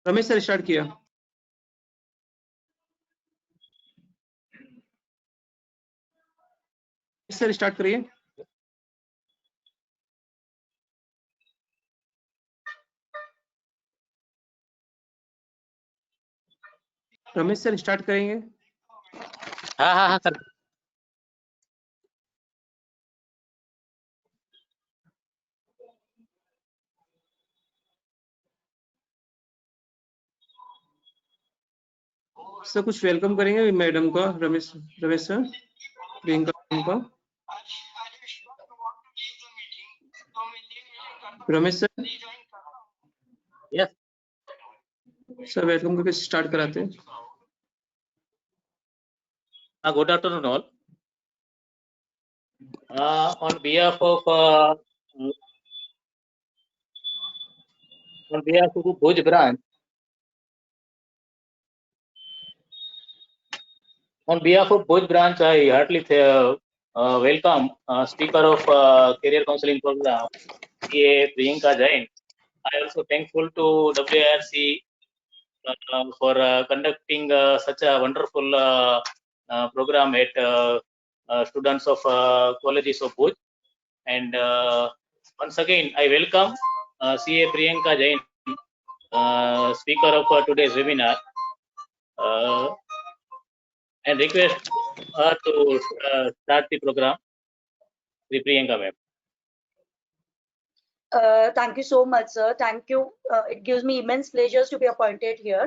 Ramesh sir start किया। Sir start करिए। Ramesh sir start करेंगे। हाँ सर। सर कुछ वेलकम करेंगे मैडम का, रमेश सर, प्रियंका मैडम का। Ramesh sir. Yes sir welcome करके स्टार्ट कराते हैं। Good afternoon all. On behalf of Bhuj branch, I heartily welcome speaker of career counseling program, CA Priyanka Jain. I also thankful to WIRC for conducting such a wonderful program at students of colleges of Bhuj. And once again, I welcome CA Priyanka Jain, speaker of today's webinar, and request her to start the program. Priyanka ma'am. Thank you so much, sir. Thank you. It gives me immense pleasure to be appointed here.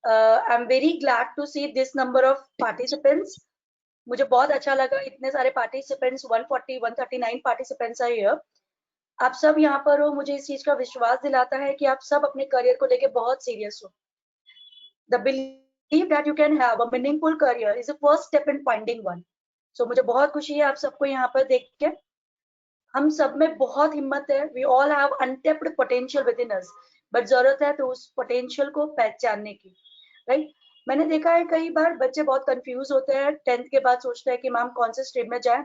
I'm very glad to see this number of participants. मुझे बहुत अच्छा लगा, इतने सारे participants, 140, 139 participants are here. आप सब यहाँ पर हो, मुझे इस चीज का विश्वास दिलाता है कि आप सब अपने करियर को लेके बहुत सीरियस हो. The belief that you can have a meaningful career is the first step in finding one. So मुझे बहुत खुशी है आप सबको यहाँ पर देख के. हम सब में बहुत हिम्मत है. We all have untapped potential within us, but जरूरत है तो उस potential को पहचानने की, right? मैंने देखा है कई बार बच्चे बहुत कंफ्यूज होते हैं. 10th के बाद सोचते हैं कि मैम कौन से स्ट्रीम में जाए.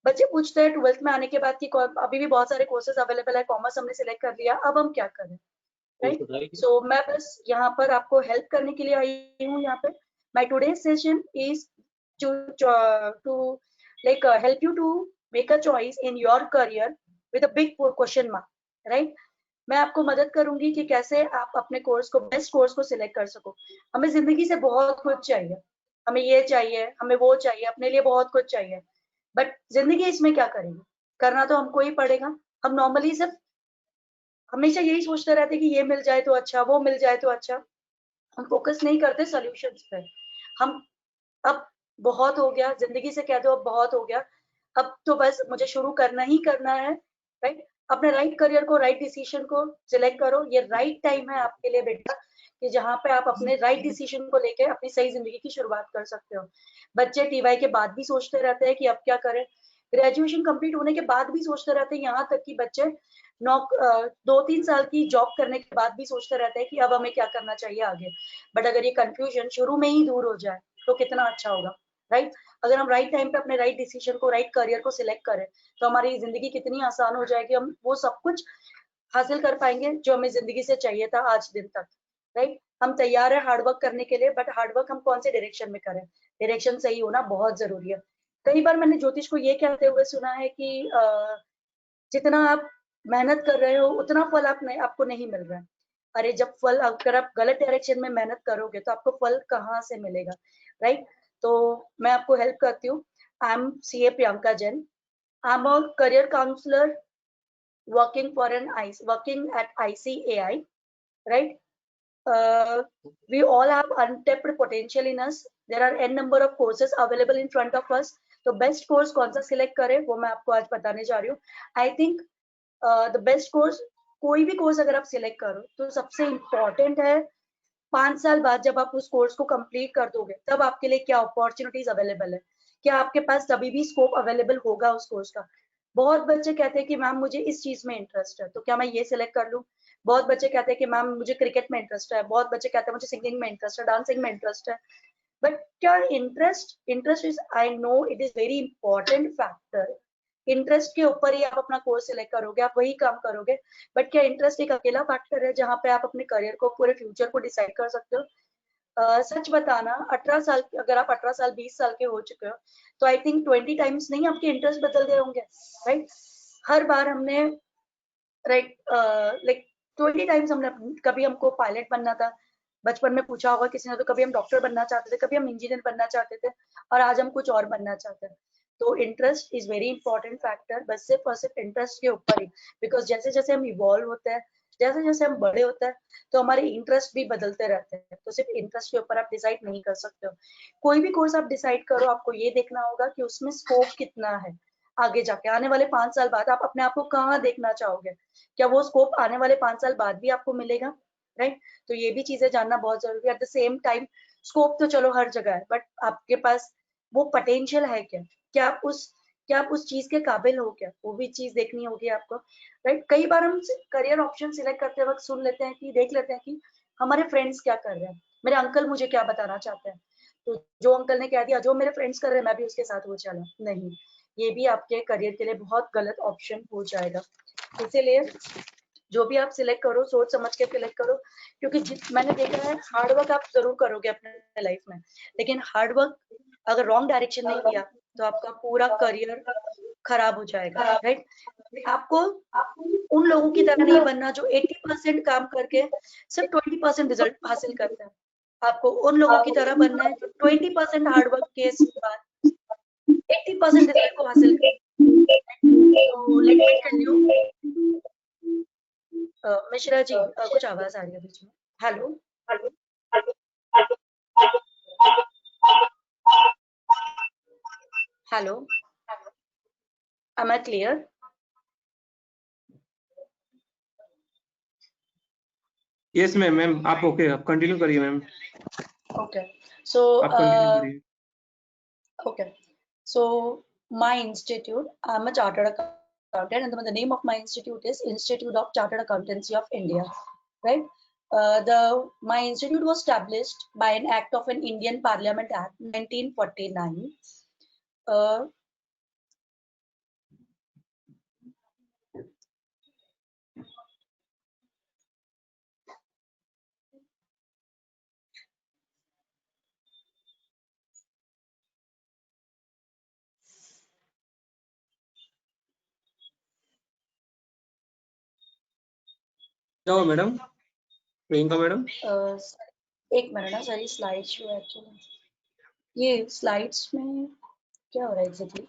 बच्चे पूछते हैं 12th में आने के बाद कि अभी भी बहुत सारे कोर्सेज अवेलेबल है, कॉमर्स हमने सिलेक्ट कर लिया, अब हम क्या करें, राइट? सो मैं बस यहाँ पर आपको हेल्प करने के लिए आई हूँ. यहाँ पे my today session is to like help you to make a choice in your career with a big question mark, right? मैं आपको मदद करूंगी कि कैसे आप अपने कोर्स को, बेस्ट कोर्स को सिलेक्ट कर सको. हमें जिंदगी से बहुत कुछ चाहिए, हमें ये चाहिए, हमें वो चाहिए, अपने लिए बहुत कुछ चाहिए, बट जिंदगी इसमें क्या करेंगे? करना तो हमको ही पड़ेगा. हम नॉर्मली सिर्फ हमेशा यही सोचते रहते कि ये मिल जाए तो अच्छा, वो मिल जाए तो अच्छा. हम फोकस नहीं करते सॉल्यूशंस पे. हम अब बहुत हो गया, जिंदगी से कह दो अब बहुत हो गया, अब तो बस मुझे शुरू करना ही करना है, राइट? अपने राइट करियर को, राइट डिसीजन को सिलेक्ट करो. ये राइट टाइम है आपके लिए बेटा, कि जहाँ पे आप अपने राइट डिसीजन को लेके अपनी सही जिंदगी की शुरुआत कर सकते हो. बच्चे टीवाई के बाद भी सोचते रहते हैं कि अब क्या करें. ग्रेजुएशन कंप्लीट होने के बाद भी सोचते रहते हैं. यहाँ तक कि बच्चे 2-3 साल की जॉब करने के बाद भी सोचते रहते हैं कि अब हमें क्या करना चाहिए आगे. बट अगर ये कंफ्यूजन शुरू में ही दूर हो जाए तो कितना अच्छा होगा, राइट? अगर हम राइट टाइम पे अपने राइट डिसीजन को, राइट करियर को सिलेक्ट करें तो हमारी जिंदगी कितनी आसान हो जाएगी. हम वो सब कुछ हासिल कर पाएंगे जो हमें जिंदगी से चाहिए था आज दिन तक, राइट? हम तैयार है हार्डवर्क करने के लिए, बट हार्डवर्क हम कौन से डायरेक्शन में करें? डायरेक्शन सही होना बहुत जरूरी है. कई बार मैंने ज्योतिष को ये कहते हुए सुना है कि जितना आप मेहनत कर रहे हो उतना फल आपको नहीं मिल रहा है. अरे जब फल, अगर आप गलत डायरेक्शन में मेहनत करोगे तो आपको फल कहाँ से मिलेगा, राइट? तो मैं आपको हेल्प करती हूँ. I am CA Priyanka Jain. I am a career counsellor working at ICAI, right? We all have untapped potential in us. There are n number of courses available in front of us. तो best course कौन सा select करें वो मैं आपको आज बताने जा रही हूँ. I think the best course, कोई भी कोर्स अगर आप सिलेक्ट करो तो सबसे इम्पोर्टेंट है 5 साल बाद जब आप उस कोर्स को कंप्लीट कर दोगे तब आपके लिए क्या अपॉर्चुनिटीज अवेलेबल है, क्या आपके पास तभी भी स्कोप अवेलेबल होगा उस कोर्स का. बहुत बच्चे कहते हैं कि मैम मुझे इस चीज में इंटरेस्ट है तो क्या मैं ये सिलेक्ट कर लूं. बहुत बच्चे कहते हैं कि मैम मुझे क्रिकेट में इंटरेस्ट है. बहुत बच्चे कहते हैं मुझे सिंगिंग में इंटरेस्ट है, डांसिंग में इंटरेस्ट है. बट क्या interest is, I know it is very important factor, interest के ऊपर ही आप अपना कोर्स सिलेक्ट करोगे, आप वही काम करोगे। बट क्या इंटरेस्ट एक अकेला फैक्टर है जहाँ पे आप अपने करियर को, पूरे फ्यूचर को डिसाइड कर सकते हो? सच बताना, 18 साल, अगर आप 18 साल 20 साल के हो चुके हो तो आई थिंक 20 टाइम्स नहीं आपके इंटरेस्ट बदल गए होंगे, राइट? हर बार हमने, राइट, लाइक 20 टाइम्स हमने, कभी हमको पायलट बनना था, बचपन में पूछा होगा किसी ने, तो कभी हम डॉक्टर बनना चाहते थे, कभी हम इंजीनियर बनना चाहते थे, और आज हम कुछ और बनना चाहते हैं। तो interest is very important factor, बस सिर्फ और सिर्फ इंटरेस्ट के ऊपर ही, बिकॉज जैसे जैसे हम इवॉल्व होते हैं, जैसे जैसे हम बड़े होते हैं, तो हमारे इंटरेस्ट भी बदलते रहते हैं। तो सिर्फ इंटरेस्ट के ऊपर आप डिसाइड नहीं कर सकते हो। कोई भी कोर्स आप डिसाइड करो, आपको ये देखना होगा कि उसमें स्कोप कितना है आगे जाके, आने वाले 5 साल बाद आप अपने आप को कहाँ देखना चाहोगे, क्या वो स्कोप आने वाले 5 साल बाद भी आपको मिलेगा, राइट? तो ये भी चीजें जानना बहुत जरूरी है। At the same time scope तो चलो हर जगह है, बट आपके पास वो पोटेंशियल है क्या, क्या आप उस चीज के काबिल हो क्या, वो भी चीज देखनी होगी आपको, राइट? कई बार हम करियर ऑप्शन सिलेक्ट करते वक्त सुन लेते हैं कि, देख लेते हैं कि हमारे फ्रेंड्स क्या कर रहे हैं, मेरे अंकल मुझे क्या बताना चाहते हैं, तो जो अंकल ने कह दिया जो मेरे फ्रेंड्स कर रहे हैं मैं भी उसके साथ वो चला, नहीं, ये भी आपके करियर के लिए बहुत गलत ऑप्शन हो जाएगा। इसीलिए जो भी आप सिलेक्ट करो, सोच समझ के सिलेक्ट करो, क्योंकि मैंने देखा है हार्ड वर्क आप जरूर करोगे अपने लाइफ में, लेकिन हार्ड वर्क अगर रॉन्ग डायरेक्शन नहीं दिया तो आपका पूरा करियर खराब हो जाएगा, राइट? आपको उन लोगों की तरह नहीं बनना जो 80% काम करके सिर्फ 20% रिजल्ट हासिल करते हैं। आपको उन लोगों की तरह बनना है जो 20% हार्ड वर्क के बाद 80% रिजल्ट को हासिल करते हैं। तो let me tell you, Mishra ji, कुछ आवाज आ रही है बीच में। Hello, hello, am I clear? Yes ma'am, ma'am आप ओके, आप कंटिन्यू करिए मैम, ओके, सो आप कंटिन्यू करिए। okay, so my institute, I'm a chartered accountant, and the name of my institute is Institute of Chartered Accountancy of India, right? My institute was established by an act of an Indian Parliament Act 1949. क्या हुआ madam, Priyanka madam? एक minute ना sir, slide show actually, ये slides में क्या हो रहा है एग्जैक्टली?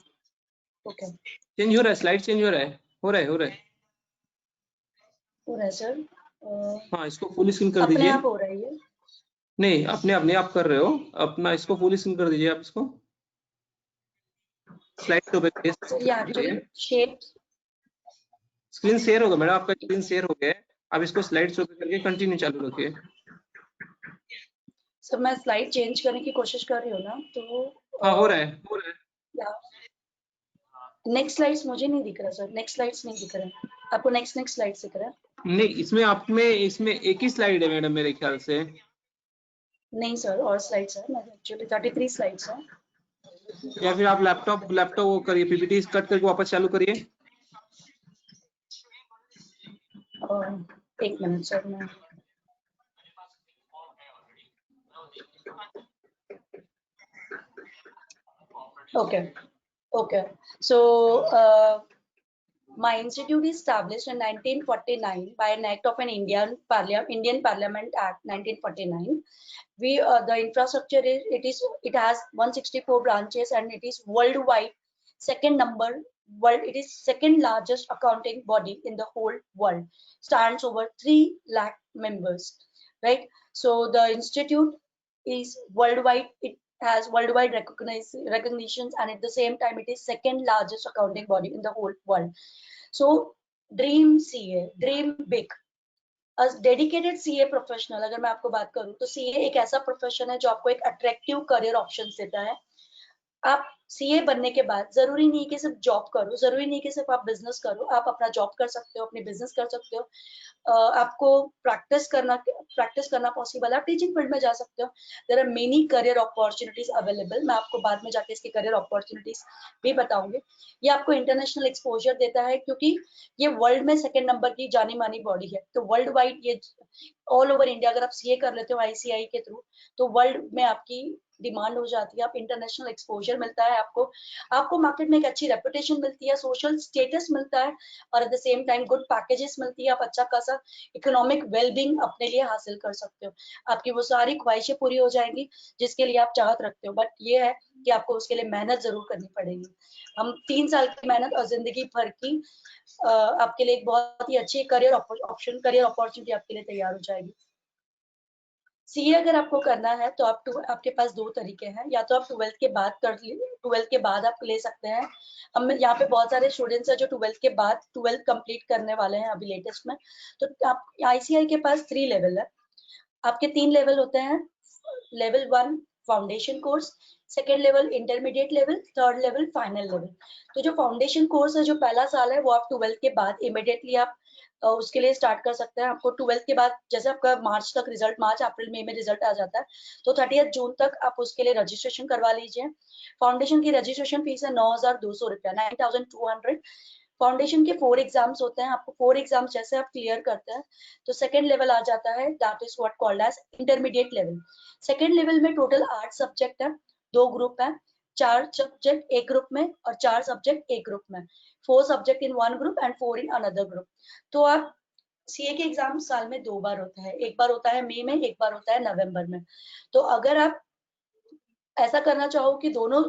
ओके, चेंज हो रहा है, स्लाइड चेंज हो रहा है, हो रहा है हो रहा है सर, हाँ, इसको फुल स्क्रीन कर अपने दीजिए। आप हो रहा है ये? नहीं, अपने आप नहीं, आप कर रहे हो अपना, इसको फुल स्क्रीन कर दीजिए आप, इसको स्लाइड शो पे करिए, सर ये एक्चुअली शेप, स्क्रीन शेयर होगा मैडम, आपका स्क्रीन शेयर हो गया है, आप इसको स्लाइड शो पे करके कंटिन्यू चालू रखिए। सर मैं स्लाइड चेंज करने की कोशिश कर रही हूँ ना, तो हाँ, हो रहा है, हो रहा है। नेक्स्ट स्लाइड्स मुझे नहीं दिख रहा सर, नेक्स्ट स्लाइड्स नहीं दिख रहा, आपको नेक्स्ट स्लाइड दिख रहा है? नहीं, इसमें आप में इसमें एक ही स्लाइड है मैडम मेरे ख्याल से। नहीं सर, और स्लाइड्स है, मैं एक्चुअली 33 स्लाइड्स है। या फिर आप लैपटॉप वो करिए, पीपीटी कट करके वापस चालू करिए। एक मिनट सर, मैं okay, so my institute is established in 1949 by an act of an Indian Parliament Act 1949. The infrastructure is it has 164 branches and it is worldwide it is second largest accounting body in the whole world, stands over 3 lakh members, right? So the institute is worldwide, it has worldwide recognitions, and at the same time it is second largest accounting body in the whole world. So dream CA, dream big. Dedicated CA professional, अगर मैं आपको बात करूं तो CA एक ऐसा profession है जो आपको एक अट्रैक्टिव करियर ऑप्शन देता है, आप सीए बनने के बाद जरूरी नहीं कि सिर्फ जॉब करो, जरूरी नहीं कि सिर्फ आप बिजनेस करो, आप अपना जॉब कर सकते हो, अपनी बिजनेस कर सकते हो, आपको प्रैक्टिस करना पॉसिबल है, आप टीचिंग फील्ड में जा सकते हो। There are many career opportunities available. मैं आपको बाद में जाके इसकी करियर अपॉर्चुनिटीज भी बताऊंगी। ये आपको इंटरनेशनल एक्सपोजर देता है, क्योंकि ये वर्ल्ड में सेकंड नंबर की जानी मानी बॉडी है, तो वर्ल्ड वाइड ये ऑल ओवर इंडिया अगर आप सीए कर लेते हो आईसीआई के थ्रू, तो वर्ल्ड में आपकी डिमांड हो जाती है, आप इंटरनेशनल एक्सपोजर मिलता है आपको मार्केट में एक अच्छी रेपुटेशन मिलती है, सोशल स्टेटस मिलता है, और eight the same time good packages मिलती है, आप अच्छा खासा इकोनॉमिक वेलबींग अपने लिए हासिल कर सकते हो, आपकी वो सारी ख्वाहिशें पूरी हो जाएंगी जिसके लिए आप चाहत रखते हो। बट ये है कि आपको उसके लिए मेहनत जरूर करनी पड़ेगी। हम 3 साल की मेहनत और जिंदगी भर की आपके लिए एक बहुत ही अच्छी करियर अपॉर्चुनिटी आपके लिए तैयार हो जाएगी। सीए अगर आपको करना है तो आपके पास 2 तरीके हैं, या तो आप 12th के बाद 12th के बाद आप ले सकते हैं। हम यहाँ पे बहुत सारे स्टूडेंट्स हैं जो 12th के बाद 12th कंप्लीट करने वाले हैं अभी लेटेस्ट में। तो आप आईसीआई के पास 3 लेवल है, आपके 3 लेवल होते हैं। Level 1 foundation course, second level intermediate level, third level final level. तो जो फाउंडेशन कोर्स है, जो पहला साल है, वो आप 12th के बाद इमीडिएटली आप उसके लिए स्टार्ट कर सकते हैं। आपको 12th के बाद जैसे आपका मार्च तक रिजल्ट, मार्च अप्रैल मई में रिजल्ट आ जाता है, तो 30 जून तक आप उसके लिए रजिस्ट्रेशन करवा लीजिए। फाउंडेशन की रजिस्ट्रेशन फीस है 9,200 रुपया, 9,200। फाउंडेशन के 4 एग्जाम्स होते हैं, आपको 4 एग्जाम्स जैसे आप क्लियर करते हैं तो सेकेंड लेवल आ जाता है, that is what called as intermediate level. Second level में टोटल 8 सब्जेक्ट है, 2 ग्रुप है, 4 सब्जेक्ट एक ग्रुप में और 4 सब्जेक्ट एक ग्रुप में, 4 subject in one group and 4 in another group. तो आप सीए के एग्जाम साल में 2 बार होता है, एक बार होता है मई में, एक बार होता है नवंबर में। तो अगर आप ऐसा करना चाहो कि दोनों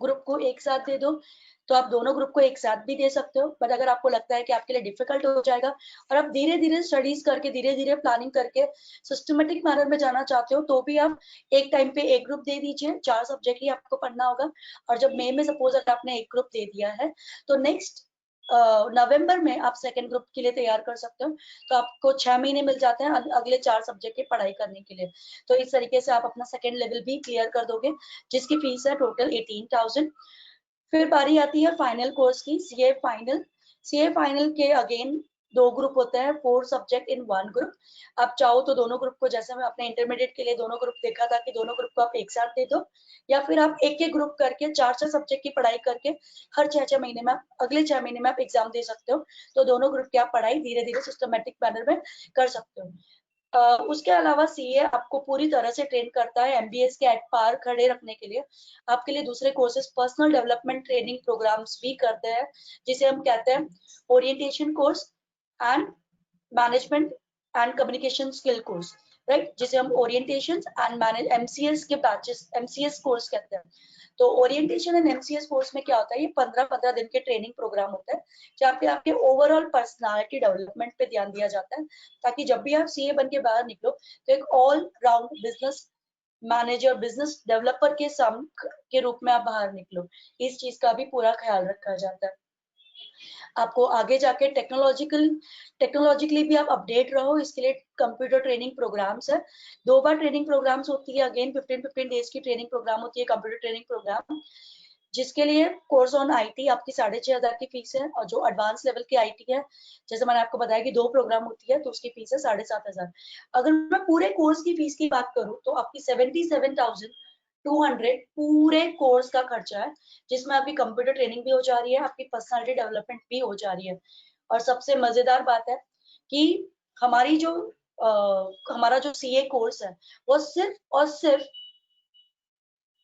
ग्रुप को एक साथ दे दो, तो आप दोनों ग्रुप को एक साथ भी दे सकते हो। बट अगर आपको लगता है कि आपके लिए डिफिकल्ट हो जाएगा और आप धीरे धीरे स्टडीज करके, धीरे धीरे प्लानिंग करके सिस्टमेटिक मैनर में जाना चाहते हो, तो भी आप एक टाइम पे एक ग्रुप दे दीजिए, 4 सब्जेक्ट ही आपको पढ़ना होगा। और जब मई में सपोज अगर आपने एक ग्रुप दे दिया है, तो नेक्स्ट नवंबर में आप सेकेंड ग्रुप के लिए तैयार कर सकते हो। तो आपको 6 महीने मिल जाते हैं अगले 4 सब्जेक्ट की पढ़ाई करने के लिए। तो इस तरीके से आप अपना सेकेंड लेवल भी क्लियर कर दोगे, जिसकी फीस है टोटल 18,000। फिर बारी आती है फाइनल कोर्स की, सीए फाइनल। सीए फाइनल के अगेन 2 ग्रुप होते हैं, 4 सब्जेक्ट इन 1 ग्रुप। आप चाहो तो दोनों ग्रुप को, जैसे मैं अपने इंटरमीडिएट के लिए दोनों ग्रुप देखा था कि दोनों ग्रुप को आप एक साथ दे दो, या फिर आप एक एक ग्रुप करके 4-4 सब्जेक्ट की पढ़ाई करके हर 6-6 महीने में, अगले 6 महीने में आप एग्जाम दे सकते हो। तो दोनों ग्रुप की आप पढ़ाई धीरे धीरे सिस्टमेटिक मैनर में कर सकते हो। उसके अलावा सीए आपको पूरी तरह से ट्रेन करता है एमबीएस के एट पार खड़े रखने के लिए। आपके लिए दूसरे courses, personal development training programs भी करते हैं, जिसे हम कहते हैं orientation course and management and communication skill course, right, जिसे हम ओरिएंटेशन एंड मैनेज एमसीएस के बैचेस, एमसीएस कोर्स कहते हैं। तो ओरिएंटेशन एंड एमसीएस कोर्स में क्या होता है, ये 15-15 दिन के ट्रेनिंग प्रोग्राम होता है, जहाँ पे आपके ओवरऑल पर्सनालिटी डेवलपमेंट पे ध्यान दिया जाता है, ताकि जब भी आप सीए बन के बाहर निकलो तो एक all round business manager, business developer के रूप में आप बाहर निकलो। इस चीज का भी पूरा ख्याल रखा जाता है। आपको आगे जाके टेक्नोलॉजिकली भी आप अपडेट रहो, इसके लिए कंप्यूटर ट्रेनिंग प्रोग्राम्स है। 2 बार ट्रेनिंग प्रोग्राम्स होती है, अगेन 15-15 डेज की ट्रेनिंग प्रोग्राम होती है, कंप्यूटर ट्रेनिंग प्रोग्राम, जिसके लिए कोर्स ऑन आईटी आपकी 6,500 की फीस है, और जो एडवांस लेवल की आईटी है, जैसे मैंने आपको बताया कि 2 प्रोग्राम होती है, तो उसकी फीस है 7,500। अगर मैं पूरे कोर्स की फीस की बात करूं तो आपकी 77,200 पूरे कोर्स का खर्चा है, जिसमें आपकी कंप्यूटर ट्रेनिंग भी हो जा रही है, आपकी पर्सनालिटी डेवलपमेंट भी हो जा रही है। और सबसे मजेदार बात है कि हमारा जो सीए कोर्स है, वो सिर्फ और सिर्फ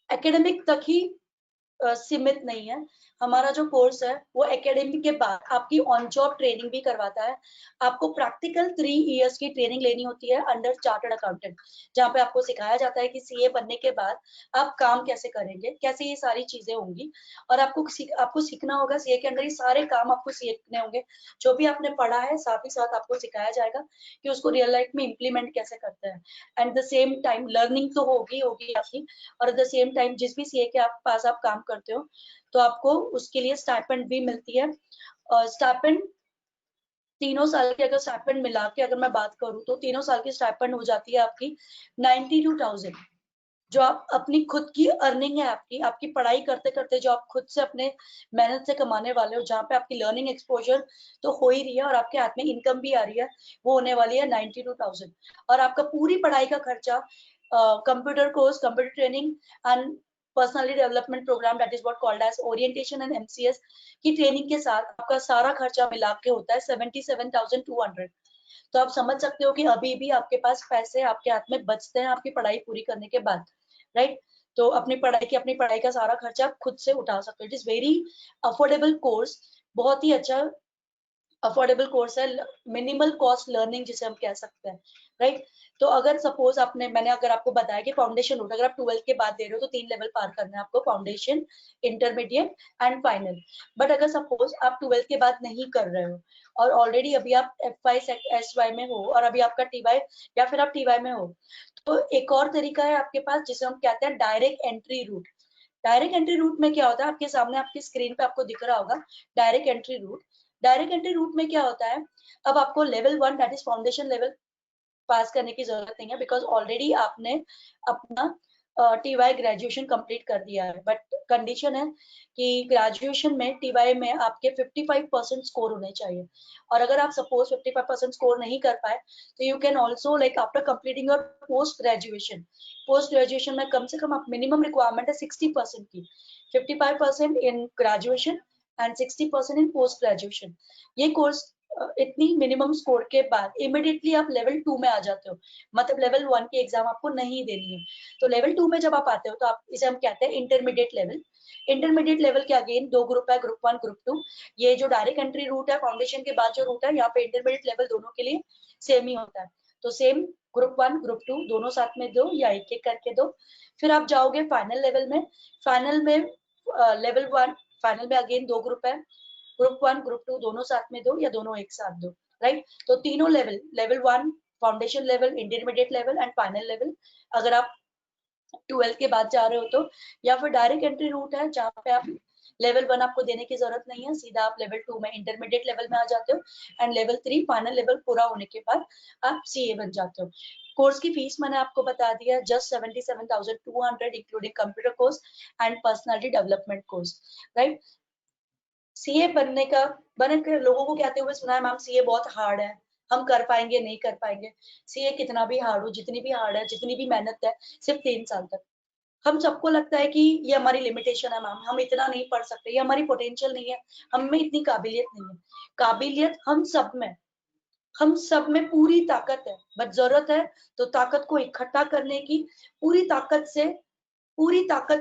एकेडमिक तक ही सीमित नहीं है। हमारा जो कोर्स है वो एकेडमिक के बाद आपकी ऑन जॉब ट्रेनिंग भी करवाता है। आपको प्रैक्टिकल 3 इयर्स की ट्रेनिंग लेनी होती है अंडर चार्टर्ड अकाउंटेंट, जहाँ पे आपको सिखाया जाता है कि सीए बनने के बाद आप काम कैसे करेंगे, कैसे ये सारी चीजें होंगी, और आपको सीखना होगा। सीए के अंदर ये सारे काम आपको सीखने होंगे, जो भी आपने पढ़ा है साथ ही साथ आपको सिखाया जाएगा कि उसको रियल लाइफ में इम्प्लीमेंट कैसे करते हैं। And the same time learning तो होगी आपकी, और एट द सेम टाइम जिस भी सीए के पास आप काम करते हो तो आपको उसके लिए स्टाइपेंड भी मिलती है। स्टाइपेंड तीनों साल की, अगर स्टाइपेंड मिला के अगर मैं बात करूं तो तीनों साल की स्टाइपेंड हो जाती है आपकी 92,000। जो आप अपनी खुद की अर्निंग है, आपकी पढ़ाई करते करते जो आप खुद से अपने मेहनत से कमाने वाले हो, जहाँ पे आपकी लर्निंग एक्सपोजर तो हो ही रही है और आपके हाथ में इनकम भी आ रही है, वो होने वाली है 92,000। और आपका पूरी पढ़ाई का खर्चा computer course, computer training and personally development program, that is what called as orientation and MCS की ट्रेनिंग के साथ आपका सारा खर्चा मिला के होता है 77,200। तो आप समझ सकते हो कि अभी भी आपके पास पैसे आपके हाथ में बचते हैं आपकी पढ़ाई पूरी करने के बाद, राइट? तो अपनी पढ़ाई का सारा खर्चा आप खुद से उठा सकते हो। It is very affordable course, बहुत ही अच्छा अफोर्डेबल कोर्स है, मिनिमल कॉस्ट लर्निंग जिसे हम कह सकते हैं, राइट? तो अगर सपोज मैंने अगर आपको बताया कि फाउंडेशन रूट अगर आप 12th के बाद दे रहे हो तो 3 लेवल पार करना है आपको, foundation, intermediate and final. But अगर सपोज आप 12th के बाद नहीं कर रहे हो और ऑलरेडी अभी आप F5 SY में हो और अभी आपका TY या फिर आप TY में हो, तो एक और तरीका है आपके पास जिसे हम कहते हैं direct entry route. Direct entry route में क्या होता है, आपके सामने आपकी स्क्रीन पे आपको दिख रहा होगा direct entry route. Direct entry route में क्या होता है, अब आपको level 1 that is foundation level pass करने की जरूरत नहीं है, बिकॉज ऑलरेडी आपने अपना TY ग्रेजुएशन कंप्लीट कर दिया है। बट कंडीशन है कि ग्रेजुएशन में TY में आपके 55% स्कोर होने चाहिए। और अगर आप सपोज 55% स्कोर नहीं कर पाए तो you can also like after completing your post graduation में कम से कम आप मिनिमम रिक्वायरमेंट है 60% की, 55% in graduation and 60% in post graduation. ये कोर्स इतनी मिनिमम स्कोर के बाद इमिडिएटली आप लेवल 2 में आ जाते हो, मतलब लेवल 1 की एग्जाम आपको नहीं देनी है। तो लेवल 2 में जब आप आते हो तो आप इसे हम कहते हैं इंटरमीडिएट लेवल। इंटरमीडिएट लेवल के अगेन 2 ग्रुप है, ग्रुप 1 ग्रुप 2। ये जो डायरेक्ट एंट्री रूट है फाउंडेशन के बाद जो रूट है, यहाँ पे इंटरमीडिएट लेवल दोनों के लिए सेम ही होता है। तो सेम ग्रुप 1 ग्रुप 2 दोनों साथ में दो या एक एक करके दो। फिर आप जाओगे फाइनल लेवल में। फाइनल में लेवल 1 फाइनल में अगेन 2 ग्रुप है, ग्रुप 1 ग्रुप 2 दोनों साथ में दो या दोनों एक साथ दो, राइट? तो तीनों level 1 foundation level, intermediate level and final level अगर आप 12th के बाद जा रहे हो तो, या फिर डायरेक्ट एंट्री रूट है जहाँ पे आप लेवल 1 आपको देने की जरूरत नहीं है, सीधा आप लेवल 2 में इंटरमीडिएट लेवल में आ जाते हो एंड लेवल 3 फाइनल लेवल पूरा होने के बाद आप CA बन जाते हो। कोर्स की फीस मैंने आपको बता दिया, just 77,200 including computer course and personality development course, right? CA बनने के लोगों को कहते हुए सुना है मैम CA बहुत हार्ड है, हम कर पाएंगे नहीं कर पाएंगे। CA कितना भी हार्ड हो, जितनी भी हार्ड है, जितनी भी मेहनत है, सिर्फ 3 साल तक। हम सबको लगता है कि ये हमारी लिमिटेशन है मैम, हम इतना नहीं पढ़ सकते, ये हमारी पोटेंशियल नहीं है, हम में इतनी काबिलियत नहीं है। काबिलियत हम सब में पूरी ताकत है, बट जरूरत है तो ताकत को इकट्ठा करने की, पूरी ताकत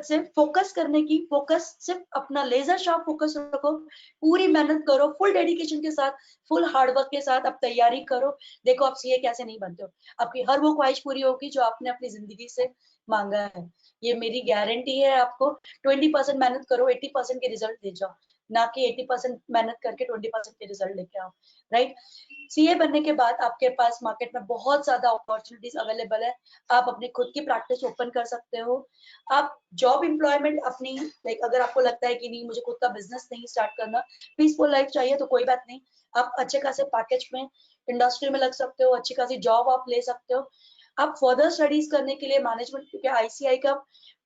से फोकस करने की। फोकस सिर्फ अपना लेजर शार्प फोकस रखो, पूरी मेहनत करो, फुल डेडिकेशन के साथ, फुल हार्डवर्क के साथ आप तैयारी करो। देखो आप CA कैसे नहीं बनते हो, आपकी हर वो ख्वाहिश पूरी होगी जो आपने अपनी जिंदगी से मांगा है, ये मेरी गारंटी है आपको। 20% मेहनत करो, 80% के रिजल्ट दे जाओ, ना कि 80% मेहनत करके 20% के रिजल्ट लेके आओ, राइट? CA बनने के बाद आपके पास मार्केट में बहुत ज्यादा अपॉर्चुनिटीज अवेलेबल है। आप अपनी खुद की प्रैक्टिस ओपन कर सकते हो, आप जॉब एम्प्लॉयमेंट अपनी लाइक अगर आपको लगता है कि नहीं मुझे खुद का बिजनेस नहीं स्टार्ट करना, पीसफुल लाइफ चाहिए, तो कोई बात नहीं, आप अच्छे खासे पैकेज में इंडस्ट्री में लग सकते हो, अच्छी खासी जॉब आप ले सकते हो। आप फर्दर स्टडीज करने के लिए मैनेजमेंट, क्योंकि ICI का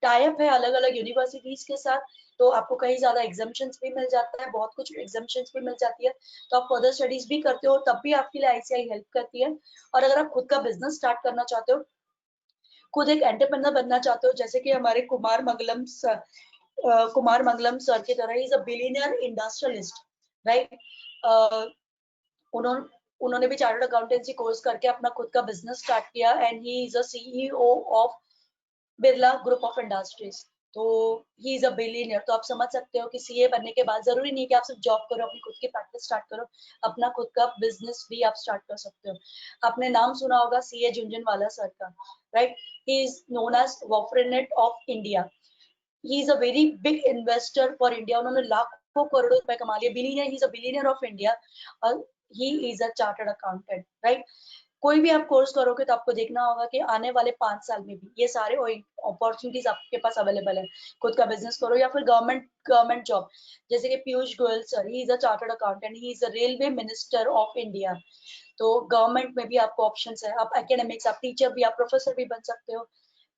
टाइप है अलग अलग यूनिवर्सिटीज के साथ, तो आपको कहीं ज्यादा एग्जाम्पशंस भी मिल जाता है, बहुत कुछ एग्जाम्पशंस भी मिल जाती है, तो आप फर्दर स्टडीज भी करते हो, तब भी आपके लिए ICI हेल्प करती है। और अगर आप खुद का बिजनेस स्टार्ट करना चाहते हो, खुद एक एंटरप्रेन्योर बनना चाहते हो, जैसे कि हमारे कुमार मंगलम सर की तरह, is a billionaire industrialist, right? उन्होंने भी चार्टर्ड अकाउंटेंसी कोर्स करके अपना खुद का बिजनेस स्टार्ट किया and he is a CEO of Birla group of industries. तो ही इज अ बिलियनियर। तो आप समझ सकते हो कि CA बनने के बाद जरूरी नहीं कि आप सिर्फ जॉब करो, अपनी खुद की प्रैक्टिस स्टार्ट करो, अपना खुद का बिजनेस भी आप स्टार्ट कर सकते हो। आपने नाम सुना होगा CA झुनझुनवाला सर का, right? He is known as Warren Buffett of India. He is a very big investor for India, उन्होंने लाखों करोड़ों रुपए कमा लिए, billionaire, he is a billionaire of India और he is a chartered accountant, right? कोई भी आप कोर्स करोगे तो आपको देखना होगा कि आने वाले 5 साल में भी ये सारे अपॉर्चुनिटीज आपके पास अवेलेबल है। खुद का बिजनेस करो या फिर गवर्नमेंट जॉब, जैसे कि Piyush Goyal sir, he is a chartered accountant, he is a railway minister of India. तो गवर्नमेंट में भी आपको ऑप्शंस है, आप एकेडमिक्स, आप टीचर भी, आप प्रोफेसर भी बन सकते हो।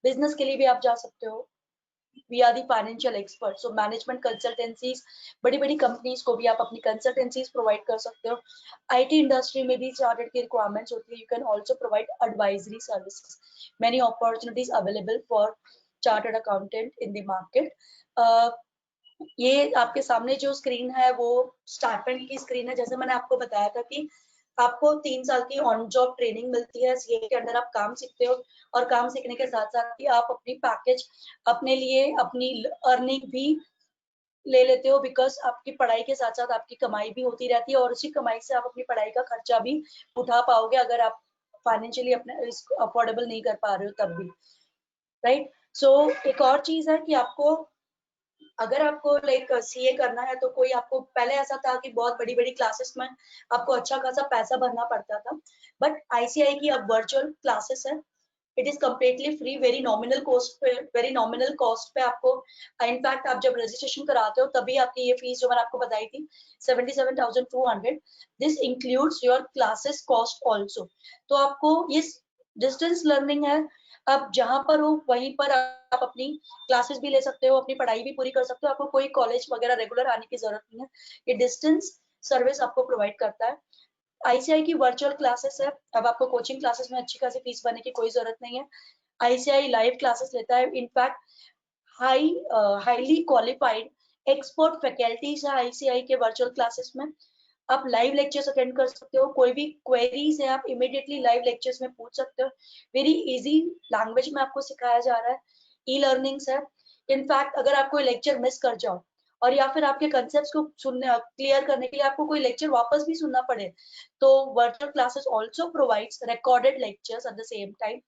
बिजनेस के लिए भी आप जा सकते हो। We are the financial expert, so management consultancies, बड़ी बड़ी कंपनीज को भी आप अपनी कंसल्टेंसीज प्रोवाइड कर सकते हो। आईटी इंडस्ट्री में भी चार्टर्ड की रिक्वायरमेंट्स होती है, you can also provide advisory services, many opportunities available for chartered accountant in the market. ये आपके सामने जो स्क्रीन है वो स्टाइपेंड की स्क्रीन है। जैसे मैंने आपको बताया था कि आपको 3 साल की ऑन जॉब ट्रेनिंग मिलती है, सीए के अंदर आप काम सीखते हो, और काम सीखने के साथ साथ ही आप अपनी पैकेज अपने लिए अपनी अर्निंग भी ले लेते हो, बिकॉज आपकी पढ़ाई के साथ साथ आपकी कमाई भी होती रहती है, और उसी कमाई से आप अपनी पढ़ाई का खर्चा भी उठा पाओगे अगर आप फाइनेंशियली अपने इसको अफोर्डेबल नहीं कर पा रहे हो तब भी, राइट। सो एक और चीज है कि आपको अगर आपको लाइक सीए करना है तो कोई आपको पहले ऐसा था कि बहुत बड़ी बड़ी क्लासेस में आपको अच्छा खासा पैसा भरना पड़ता था, बट आईसीआई की अब वर्चुअल क्लासेस है, it is completely free, very nominal cost पे आपको, इनफैक्ट आप जब रजिस्ट्रेशन कराते हो तभी आपकी ये फीस जो मैंने आपको बताई थी 77,200, this includes your classes cost also. तो आपको ये डिस्टेंस लर्निंग है, आप जहां पर हो वहीं पर आप अपनी क्लासेस भी ले सकते हो, अपनी पढ़ाई भी पूरी कर सकते हो, आपको कोई कॉलेज वगैरह रेगुलर आने की जरूरत नहीं है, ये डिस्टेंस सर्विस आपको प्रोवाइड करता है। आईसीआई की वर्चुअल क्लासेस है, अब आपको कोचिंग क्लासेस में अच्छी खासी फीस भरने की कोई जरूरत नहीं है। आईसीआई लाइव क्लासेस लेता है, in fact highly qualified expert faculties है आईसीआई के वर्चुअल क्लासेस में। आप लाइव लेक्चर्स अटेंड कर सकते हो, कोई भी क्वेरीज है आप इमीडिएटली लाइव लेक्चर्स में पूछ सकते हो, वेरी इजी लैंग्वेज में आपको सिखाया जा रहा है, ई लर्निंग्स है। इनफैक्ट अगर आप कोई लेक्चर मिस कर जाओ और या फिर आपके कंसेप्ट्स को सुनने क्लियर करने के लिए आपको कोई लेक्चर वापस भी सुनना पड़े, तो virtual classes also provides recorded lectures at the same time.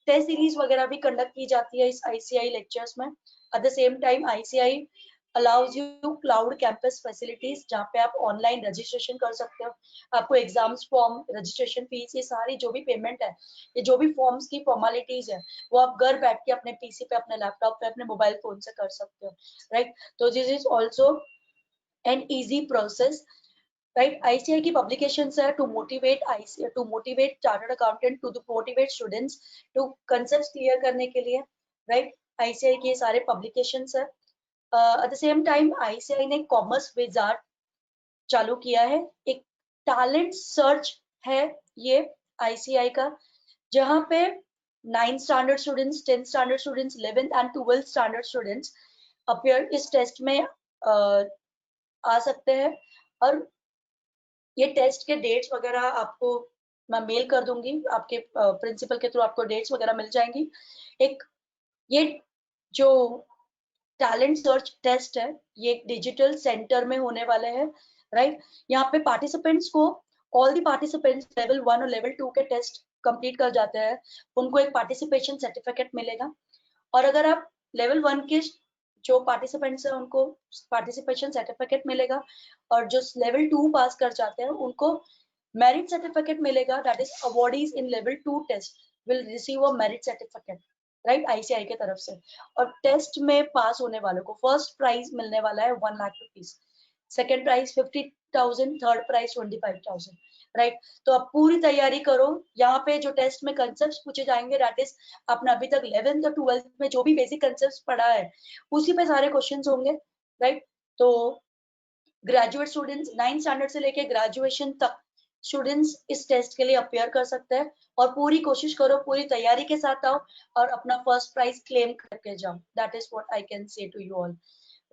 Test series वगैरह भी कंडक्ट की जाती है इस आईसीआई लेक्चर्स में। At the same time ICAI allows you cloud campus facilities, जहाँ पे आप ऑनलाइन रजिस्ट्रेशन कर सकते हो, आपको एग्जाम्स फॉर्म, रजिस्ट्रेशन फीस, ये सारी जो भी पेमेंट है, ये जो भी फॉर्म्स की फॉर्मेलिटीज है, वो आप घर बैठ के अपने पीसी पे, अपने लैपटॉप पे, अपने मोबाइल फोन से कर सकते हो, राइट। तो this is also an easy process, right. ICAI की पब्लिकेशंस है to motivate chartered accountant, to motivate students to concepts clear करने के लिए, राइट। आईसीआई के सारे पब्लिकेशंस है। At the same time ICAI ने कॉमर्स विजार्ड चालू किया है, एक टैलेंट सर्च है ये आईसीआई का, जहां पे 9th standard students, 10th standard students, 11th and 12th standard students appear इस टेस्ट में आ सकते हैं। और ये टेस्ट के डेट्स वगैरह आपको मैं मेल कर दूंगी, आपके प्रिंसिपल के थ्रू आपको डेट्स वगैरह मिल जाएंगी। एक ये जो टैलेंट सर्च टेस्ट है, ये डिजिटल सेंटर में होने वाले हैं, राइट। यहाँ पे पार्टिसिपेंट्स को, ऑल दी पार्टिसिपेंट्स लेवल 1 और लेवल 2 के टेस्ट कंप्लीट कर जाते हैं, उनको एक पार्टिसिपेशन सर्टिफिकेट मिलेगा। और अगर आप लेवल 1 के जो पार्टिसिपेंट्स हैं उनको पार्टिसिपेशन सर्टिफिकेट मिलेगा, और जो लेवल 2 पास कर जाते हैं उनको मेरिट सर्टिफिकेट मिलेगा, that is awardees in level 2 test will receive a merit certificate, right, ICAI के तरफ से। और टेस्ट में पास होने वालों को फर्स्ट प्राइज मिलने वाला है 1 lakh rupees, second prize 50,000, third prize 25,000, right. तो आप पूरी तैयारी करो, यहाँ पे जो टेस्ट में कंसेप्ट पूछे जाएंगे, दैट इज आपने अभी तक 11th और 12th में जो भी बेसिक कंसेप्ट पढ़ा है उसी पे सारे क्वेश्चन होंगे, राइट। तो ग्रेजुएट स्टूडेंट्स 9th स्टैंडर्ड से लेके ग्रेजुएशन तक स्टूडेंट्स इस टेस्ट के लिए अपेयर कर सकते हैं, और पूरी कोशिश करो, पूरी तैयारी के साथ आओ और अपना फर्स्ट प्राइज क्लेम करके जाओ, that is what I can say to you all,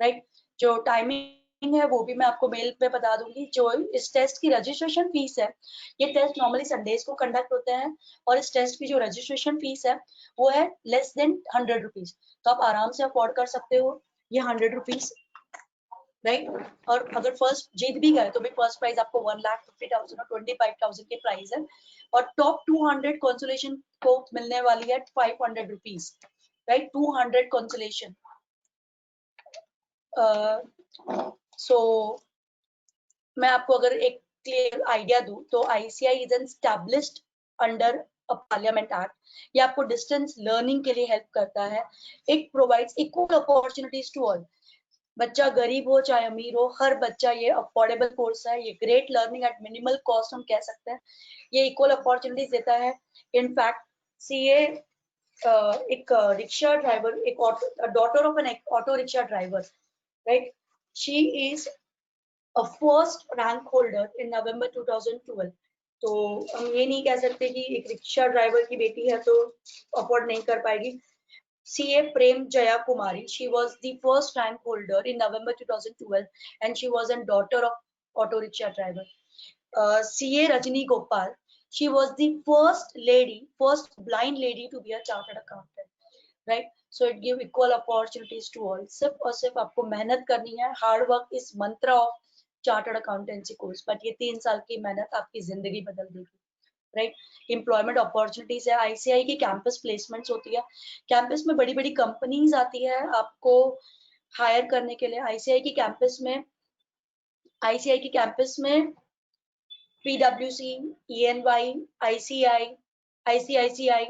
right. जो टाइमिंग है वो भी मैं आपको मेल पे बता दूंगी। जो इस टेस्ट की रजिस्ट्रेशन फीस है, ये टेस्ट नॉर्मली संडेज को कंडक्ट होते हैं, और इस टेस्ट की जो रजिस्ट्रेशन फीस है वो है लेस देन 100 रुपीज, तो आप आराम से अफोर्ड कर सकते हो ये 100 रुपीज, राइट। और अगर फर्स्ट जीत भी गए तो भी फर्स्ट प्राइज आपको 1,50,000 और 25,000 की प्राइस है, और टॉप 200 कंसोलेशन को मिलने वाली है 500 रुपीज, राइट, 200 कंसोलेशन। सो मैं आपको अगर एक क्लियर आइडिया दूं तो ICAI is an established under a parliament act, ये आपको डिस्टेंस लर्निंग के लिए हेल्प करता है, it provides equal opportunities to all, बच्चा गरीब हो चाहे अमीर हो, हर बच्चा, ये अफोर्डेबल कोर्स है, ये great learning at minimal cost हम कह सकते हैं, ये इक्वल अपॉर्चुनिटीज देता है। इनफैक्ट सीए एक रिक्शा ड्राइवर, एक daughter of an auto rickshaw driver, right? She is a first rank holder in November 2012. तो हम ये नहीं कह सकते कि एक रिक्शा ड्राइवर की बेटी है तो अफोर्ड नहीं कर पाएगी. CA Prem Jaya Kumari, she was the first rank holder in November 2012 and she was a daughter of auto rickshaw driver. CA Rajini Gopal, she was the first blind lady to be a chartered accountant, right? So it give equal opportunities to all. सिर्फ और सिर्फ आपको मेहनत करनी है. Hard work is मंत्र of chartered accountancy course. But ये 3 साल की मेहनत आपकी जिंदगी बदल देगी, राइट? एम्प्लॉयमेंट अपॉर्चुनिटीज है. आईसीआई की कैंपस प्लेसमेंट्स होती है. कैंपस में बड़ी बड़ी कंपनीज आती है आपको हायर करने के लिए. आईसीआई की कैंपस में PwC, ENY, ICI, ICICI,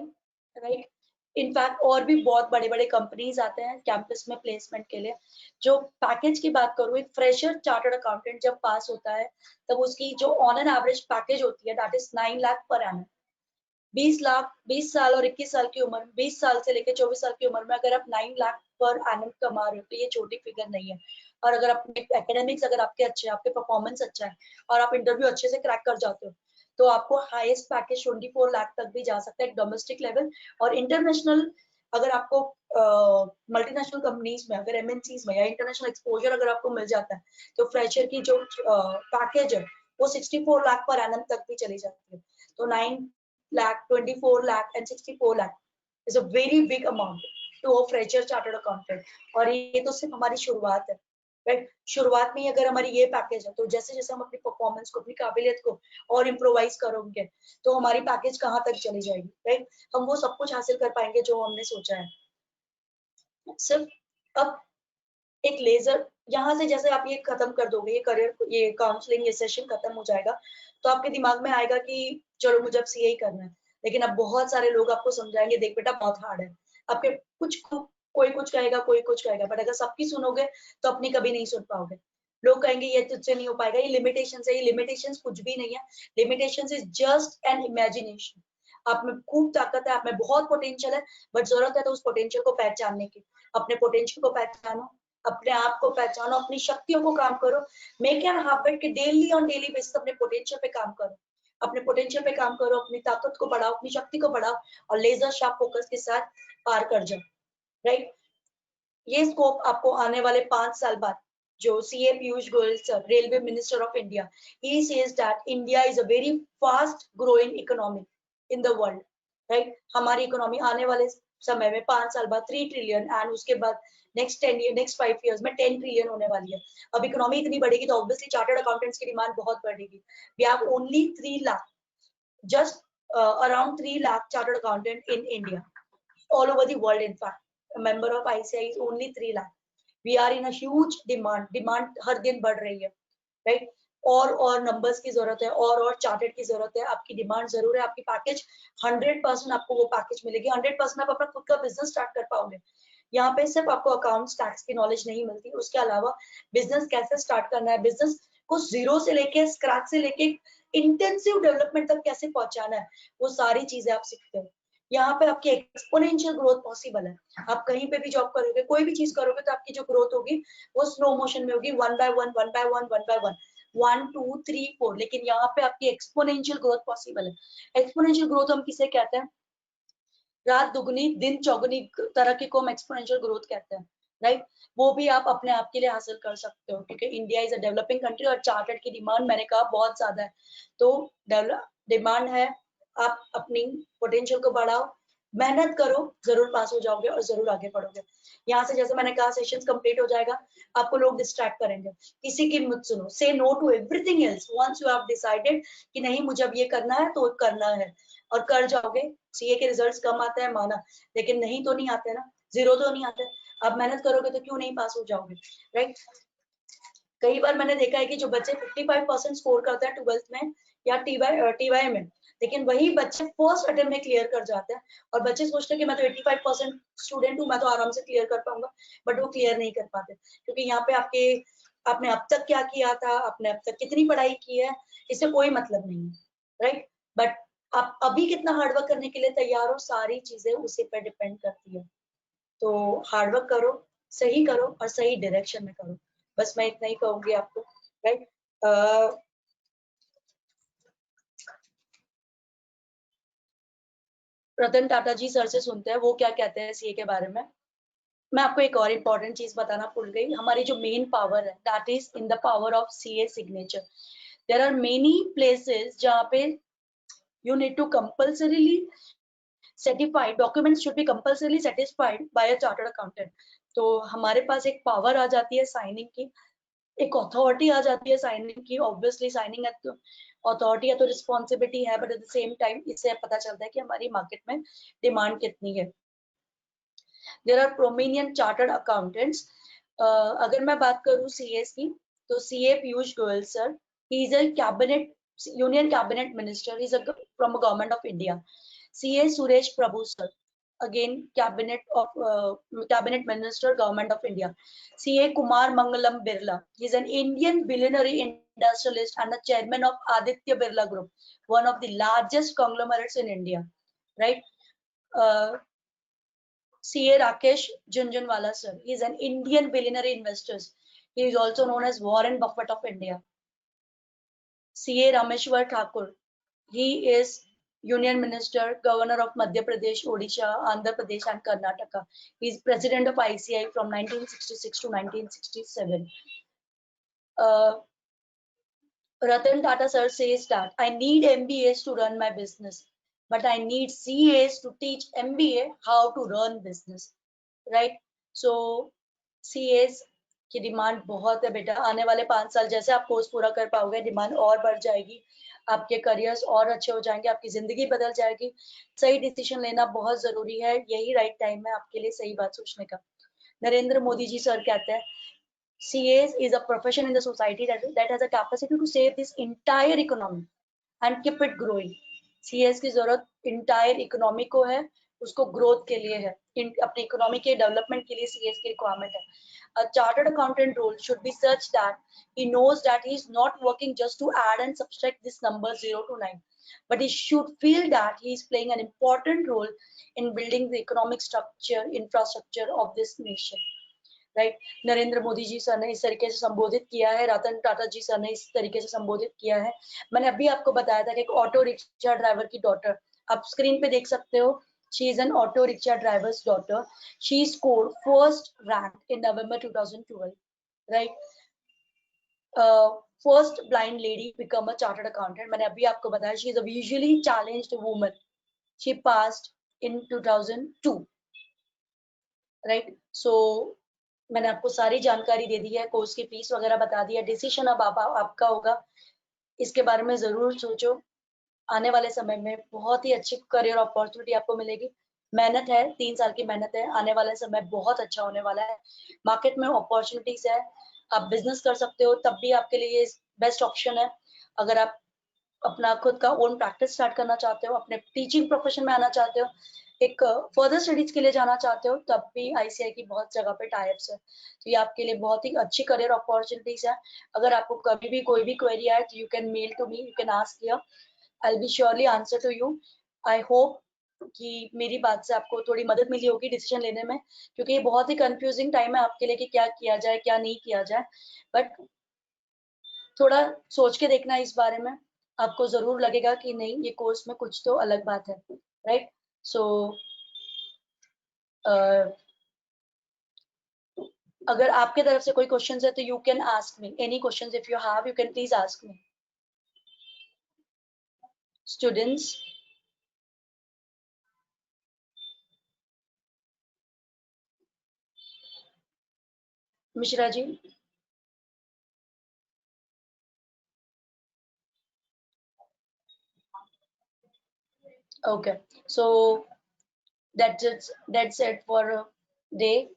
right? In fact और भी बहुत बड़े बड़े कंपनीज आते हैं कैंपस में प्लेसमेंट के लिए. जो पैकेज की बात करूँ, एक फ्रेशर चार्टर्ड अकाउंटेंट जब पास होता है तब उसकी जो ऑन एन एवरेज पैकेज होती है that is 9 lakh per annum. 20 साल और 21 साल की उम्र, 20 साल से लेकर 24 साल की उम्र में अगर आप 9 लाख पर एनम कमा रहे हो तो ये छोटी फिगर नहीं है. और अगर अपने एकेडमिक्स अगर आपके अच्छे, आपके परफॉर्मेंस अच्छा है और आप इंटरव्यू अच्छे से क्रैक कर जाते हो तो आपको हाईएस्ट पैकेज 24 लाख तक भी जा सकता है डोमेस्टिक लेवल. और इंटरनेशनल अगर आपको मल्टीनेशनल कंपनीज में, अगर एमएनसीज में या इंटरनेशनल एक्सपोजर अगर आपको मिल जाता है तो फ्रेशर की जो पैकेज है वो 64 लाख पर एनम तक भी चली जाती है. तो 9 lakh, 24 lakh and 64 lakh is a very big amount to a fresher chartered accountant. और ये तो सिर्फ हमारी शुरुआत है, राइट? शुरुआत में अगर हमारी ये पैकेज है तो जैसे जैसे हम अपनी परफॉर्मेंस को, अपनी काबिलियत को और इम्प्रोवाइज करोगे तो हमारी पैकेज कहाँ तक चली जाएगी, राइट? हम वो सब कुछ हासिल कर पाएंगे जो हमने सोचा है. सिर्फ अब एक लेजर यहाँ से जैसे आप ये खत्म कर दोगे, ये करियर, ये काउंसलिंग, ये सेशन खत्म हो जाएगा तो आपके दिमाग में आएगा कि चलो मुझे अब सीए ही करना है. लेकिन अब बहुत सारे लोग आपको समझाएंगे देख बेटा बहुत हार्ड है. आपके कोई कुछ कहेगा, कोई कुछ कहेगा, बट अगर सबकी सुनोगे तो अपनी कभी नहीं सुन पाओगे. लोग कहेंगे ये तुझसे नहीं हो पाएगा, ये लिमिटेशंस है. ये लिमिटेशंस कुछ भी नहीं है. Limitations is just an imagination. आप में खूब ताकत है, आप में बहुत पोटेंशियल है, बट जरूरत है तो उस पोटेंशियल को पहचानने की. अपने पोटेंशियल को पहचानो, अपने आप को पहचानो, अपनी शक्तियों को काम करो. मेक एन हैबिट कि डेली ऑन डेली बेसिस अपने पोटेंशियल पे काम करो. अपने पोटेंशियल पे काम करो, अपनी ताकत को बढ़ाओ, अपनी शक्ति को बढ़ाओ और लेजर शार्प फोकस के साथ पार कर जाओ, राइट? ये स्कोप आपको आने वाले 5 साल बाद जो CA Piyush Goyal sir, railway minister of India, he says that India is a very fast growing economy in the world, right? हमारी इकोनॉमी आने वाले समय में 5 साल बाद 3 ट्रिलियन एंड उसके बाद नेक्स्ट 5 इयर्स में 10 ट्रिलियन होने वाली है. अब इकोनॉमी इतनी बढ़ेगी तो ऑब्वियसली चार्टर्ड अकाउंटेंट्स की डिमांड बहुत बढ़ेगी. We have only 3 lakh, just around 3 lakh chartered accountant in India, all over the world. In fact, a member of ICI is only 3 lakh. We are in a huge demand. Demand हर दिन बढ़ रही है, right? और numbers की जरूरत है, और chartered की जरूरत है. आपकी डिमांड जरूर है. आपकी पैकेज 100% आपको वो पैकेज मिलेगी. 100% आप अपना खुद का बिजनेस स्टार्ट कर पाओगे. यहाँ पे सिर्फ आपको अकाउंट्स, टैक्स की नॉलेज नहीं मिलती, उसके अलावा बिजनेस कैसे स्टार्ट करना है, बिजनेस को जीरो से लेके, स्क्रैच से लेके इंटेंसिव डेवलपमेंट तक कैसे पहुंचाना है, वो सारी चीजें आप सीखते हो. यहाँ पे आपकी एक्सपोनेंशियल ग्रोथ पॉसिबल है. आप कहीं पे भी जॉब करोगे, कोई भी चीज करोगे तो आपकी जो ग्रोथ होगी वो स्लो मोशन में होगी, 1 by 1, 1 by 1, 1 by 1, 1 2 3 4. लेकिन यहाँ पे आपकी एक्सपोनेंशियल ग्रोथ पॉसिबल है. एक्सपोनेंशियल ग्रोथ हम किसे कहते हैं? रात दुगनी दिन चौगुनी तरक्की को हम एक्सपोनेंशियल ग्रोथ कहते हैं, राइट? वो भी आप अपने आप के लिए हासिल कर सकते हो क्योंकि India is a developing country और चार्टर्ड की डिमांड मैंने कहा बहुत ज्यादा है. तो डिमांड है, आप अपनी पोटेंशियल को बढ़ाओ, मेहनत करो, जरूर पास हो जाओगे और जरूर आगे बढ़ोगे. यहाँ से जैसे मैंने कहा सेशंस कंप्लीट हो जाएगा, आपको लोग डिस्ट्रैक्ट करेंगे, किसी की मत सुनो. Say no to everything else. Once you have decided कि नहीं मुझे अब ये करना है तो करना है और कर जाओगे. सीए के रिजल्ट्स कम आते हैं माना, लेकिन नहीं तो नहीं आते ना, जीरो तो नहीं आते. अब मेहनत करोगे तो क्यों नहीं पास हो जाओगे, राइट? कई बार मैंने देखा है कि जो बच्चे 55% स्कोर करते हैं 12th में या टीवाई में, लेकिन वही बच्चे फर्स्ट अटेम्प्ट में क्लियर कर जाते हैं. और बच्चे सोचते हैं कि मैं तो 85% स्टूडेंट हूँ, मैं तो आराम से क्लियर कर पाऊंगा, बट वो क्लियर नहीं कर पाते क्योंकि यहाँ पे आपने अब तक क्या किया था, आपने अब तक कितनी पढ़ाई की है, इससे कोई मतलब नहीं है, राइट? बट आप अभी कितना हार्डवर्क करने के लिए तैयार हो, सारी चीजें उसी पर डिपेंड करती है। तो हार्डवर्क करो, सही करो और सही डायरेक्शन में करो, बस मैं इतना ही कहूंगी आपको, राइट। रतन टाटा जी सर से सुनते हैं वो क्या कहते हैं सीए के बारे में। मैं आपको एक और इम्पोर्टेंट चीज बताना भूल गई, हमारी जो मेन पावर है that is in the power of CA signature. There are many places जहाँ पे you need to compulsorily certified documents should be compulsorily satisfied by a chartered accountant। तो हमारे पास एक पावर आ जाती है साइनिंग की, एक अथॉरिटी आ जाती है साइनिंग की। ऑब्वियसली साइनिंग अथॉरिटी है तो रिस्पॉन्सिबिलिटी है, but at the same time इससे पता चलता है कि हमारी मार्केट में डिमांड कितनी है। There are prominent chartered accountants. अगर मैं बात करूं सीएस की, तो CA Piyush Goyal sir, he is a cabinet union cabinet minister, he is from government of India. CA Suresh Prabhu sir, again cabinet minister government of India. CA Kumar Mangalam Birla, he is an Indian billionaire industrialist and the chairman of Aditya Birla Group, one of the largest conglomerates in India, right? CA Rakesh Jhunjhunwala sir, he is an Indian billionaire investor, he is also known as Warren Buffett of India. CA Rameshwar Thakur, he is Union Minister, Governor of Madhya Pradesh, Odisha, Andhra Pradesh and Karnataka. He is President of ICI from 1966 to 1967. Ratan Tata sir says that I need MBAs to run my business, but I need CAs to teach MBA how to run business, right? So CAs की demand बहुत है बेटा, आने वाले 5 साल जैसे आप course पूरा कर पाओगे डिमांड और बढ़ जाएगी, आपके करियर्स और अच्छे हो जाएंगे, आपकी जिंदगी बदल जाएगी। सही डिसीजन लेना बहुत जरूरी है, यही राइट टाइम है आपके लिए सही बात सोचने का। नरेंद्र मोदी जी सर कहते हैं CAs is a profession in the society that has a capacity to save this entire economy and keep it growing. CAs की जरूरत इंटायर इकोनॉमी को है, उसको ग्रोथ के लिए है, अपनी इकोनॉमी के डेवलपमेंट के लिए CAs की रिक्वायरमेंट है। A chartered accountant role should be such that he knows that he is not working just to add and subtract this number 0 to 9, but he should feel that he is playing an important role in building the economic structure, infrastructure of this nation. Right, Narendra Modi ji sir ने इस तरीके से संबोधित किया है, रतन टाटा जी sir ने इस तरीके से संबोधित किया है। मैंने अभी आपको बताया था कि एक ऑटो रिक्शा ड्राइवर की डॉटर, आप स्क्रीन पे देख सकते हो, she is an auto rickshaw driver's daughter, she scored first rank in November 2012, right. First blind lady become a chartered accountant, मैंने अभी आपको बताया, she is a visually challenged woman, she passed in 2002, right. So मैंने आपको सारी जानकारी दे दी है, course की फीस वगैरह बता दी है, डिसीजन अब आपका होगा, इसके बारे में जरूर सोचो। आने वाले समय में बहुत ही अच्छी करियर अपॉर्चुनिटी आपको मिलेगी, मेहनत है, 3 साल की मेहनत है, आने वाले समय बहुत अच्छा होने वाला है, मार्केट में अपॉर्चुनिटीज है, आप बिजनेस कर सकते हो, तब भी आपके लिए बेस्ट ऑप्शन है। अगर आप अपना खुद का ओन प्रैक्टिस स्टार्ट करना चाहते हो, अपने टीचिंग प्रोफेशन में आना चाहते हो, एक फर्दर स्टडीज के लिए जाना चाहते हो, तब भी आईसीआई की बहुत जगह पे टाइप्स है, तो ये आपके लिए बहुत ही अच्छी करियर अपॉर्चुनिटीज है। अगर आपको कभी भी कोई भी क्वेरी आए तो you can mail to me, you can ask here, I will be surely answer to you. I hope कि मेरी बात से आपको थोड़ी मदद मिली होगी डिसीजन लेने में, क्योंकि ये बहुत ही कंफ्यूजिंग टाइम है आपके लिए कि क्या किया जाए क्या नहीं किया जाए, बट थोड़ा सोच के देखना इस बारे में, आपको जरूर लगेगा कि नहीं ये कोर्स में कुछ तो अलग बात है, राइट। सो अगर आपके तरफ से कोई क्वेश्चन है तो you can ask me any question, if you have you can please ask me. Students, Mishra ji, okay, so that's it for day.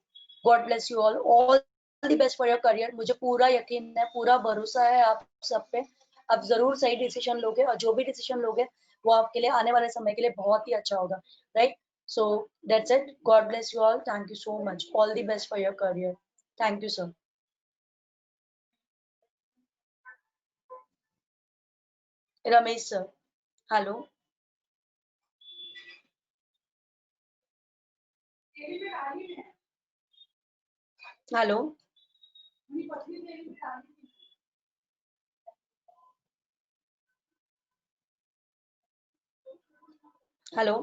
God bless you all the best for your career। मुझे पूरा यकीन है, पूरा भरोसा है आप सब पे, आप जरूर सही डिसीजन लोगे और जो भी डिसीजन लोगे वो आपके लिए आने वाले समय के लिए बहुत ही अच्छा होगा, right. So that's it, God bless you all, thank you so much, all the best for your career, thank you sir। Ramesh sir, hello. Hello, hello,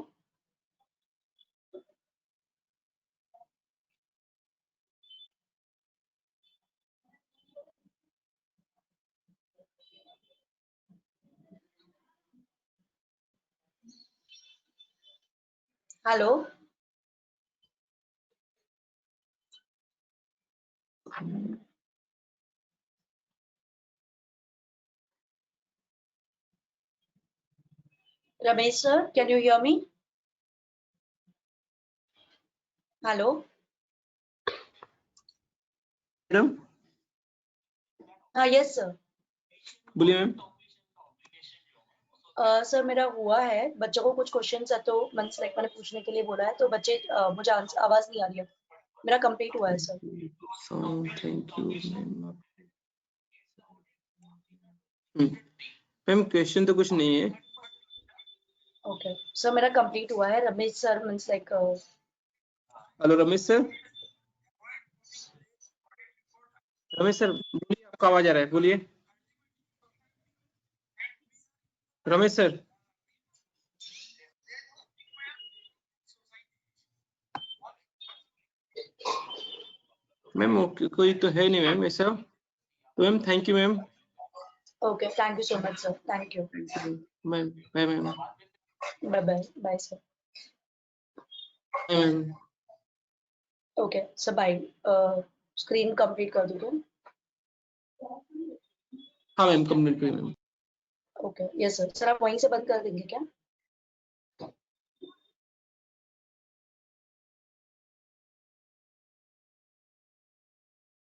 hello, Ramesh sir, can you hear me? Hello, madam हाँ yes sir. बोलिए ma'am. Sir मेरा हुआ है, बच्चों को कुछ question है तो मैंने पूछने के लिए बोला है, तो बच्चे मुझे आवाज नहीं आ रही है। मेरा कंप्लीट हुआ है sir. Thank you ma'am. Ma'am question तो कुछ नहीं है। ओके सर, मेरा कंप्लीट हुआ है। Ramesh sir means like hello Ramesh sir. Ramesh sir बोलिए, आपका आवाज आ रहा है, बोलिए रमेश सर। मैम कोई तो है नहीं मैम ऐसा, तो ma'am thank you ma'am. Okay, thank you so much sir, thank you. Ma'am bye ma'am. Bye bye bye sir. Ma'am okay sir bye. Screen complete कर दूँ क्या? हाँ ma'am complete ma'am. Okay yes sir. Sir आप वहीं से बंद कर देंगे क्या?